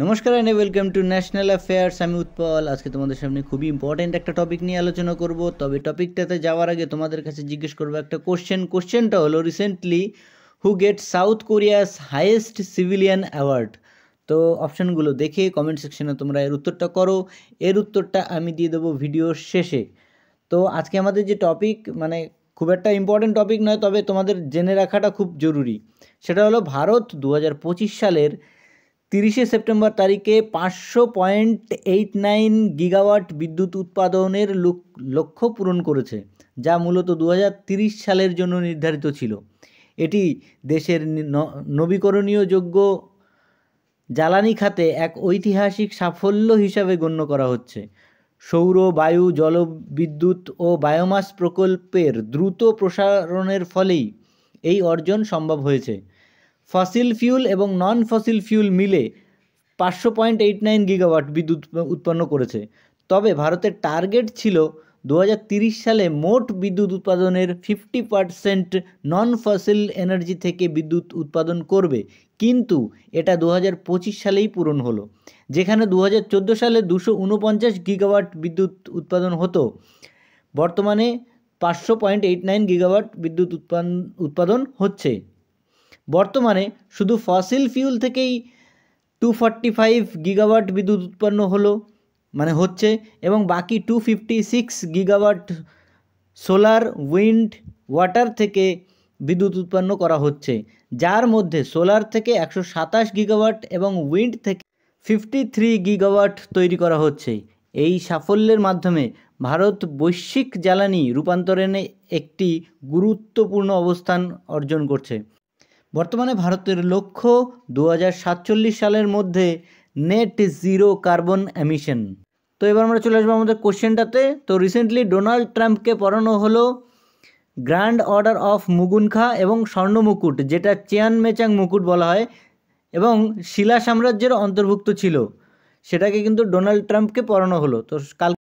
নমস্কার and welcome to national affairs. আমি উৎপল। আজকে তোমাদের সামনে খুবই ইম্পর্টেন্ট একটা টপিক নিয়ে আলোচনা করব। তবে টপিকটাতে যাওয়ার আগে তোমাদের কাছে জিজ্ঞেস করবো একটা কোশ্চেনটা হলো recently who get South Korea's highest civilian award. তো অপশানগুলো দেখে কমেন্ট সেকশনে তোমরা এর উত্তরটা করো। এর উত্তরটা আমি দিয়ে দেবো ভিডিওর শেষে। তো আজকে আমাদের যে টপিক খুব একটা ইম্পর্টেন্ট টপিক নয়, তবে তোমাদের জেনে রাখাটা খুব জরুরি। সেটা হলো ভারত 2025 সালের 30শে সেপ্টেম্বর তারিখে 500.89 গিগাওয়াট বিদ্যুৎ উৎপাদনের লক্ষ্য পূরণ করেছে, যা মূলত 2030 সালের জন্য নির্ধারিত ছিল। এটি দেশের নবীকরণীয় যোগ্য জ্বালানি খাতে এক ঐতিহাসিক সাফল্য হিসাবে গণ্য করা হচ্ছে। সৌর, বায়ু, জলবিদ্যুৎ ও বায়োমাস প্রকল্পের দ্রুত প্রসারণের ফলেই এই অর্জন সম্ভব হয়েছে। ফসিল ফিউল এবং নন ফসিল ফিউল মিলে 500.89 গিগাওয়াট বিদ্যুৎ উৎপন্ন করেছে। তবে ভারতের টার্গেট ছিল 2030 সালে মোট বিদ্যুৎ উৎপাদনের 50% নন ফসিল এনার্জি থেকে বিদ্যুৎ উৎপাদন করবে, কিন্তু এটা 2025 সালেই পূরণ হলো। যেখানে 2014 সালে 249 গিগাওয়াট বিদ্যুৎ উৎপাদন হতো, বর্তমানে 500.89 গিগাওয়াট বিদ্যুৎ উৎপাদন হচ্ছে। বর্তমানে শুধু ফসিল ফিউল থেকেই 245 গিগাওয়াট বিদ্যুৎ উৎপন্ন হচ্ছে, এবং বাকি 256 গিগাওয়াট সোলার, উইন্ড, ওয়াটার থেকে বিদ্যুৎ উৎপন্ন করা হচ্ছে, যার মধ্যে সোলার থেকে 127 গিগাওয়াট এবং উইন্ড থেকে 53 গিগাওয়াট তৈরি করা হচ্ছে। এই সাফল্যের মাধ্যমে ভারত বৈশ্বিক জ্বালানি রূপান্তরণে একটি গুরুত্বপূর্ণ অবস্থান অর্জন করছে। বর্তমানে ভারতের লক্ষ্য 2047 সালের মধ্যে নেট জিরো কার্বন এমিশন। তো এবার আমরা চলে আসবো আমাদের কোশ্চেনটাতে। তো রিসেন্টলি ডোনাল্ড ট্রাম্পকে পড়ানো হলো গ্র্যান্ড অর্ডার অফ মুগুনখা এবং স্বর্ণ মুকুট, যেটা চেয়ান মেচাং মুকুট বলা হয় এবং শিলা সাম্রাজ্যের অন্তর্ভুক্ত ছিল, সেটাকে কিন্তু ডোনাল্ড ট্রাম্পকে পড়ানো হলো। তো কাল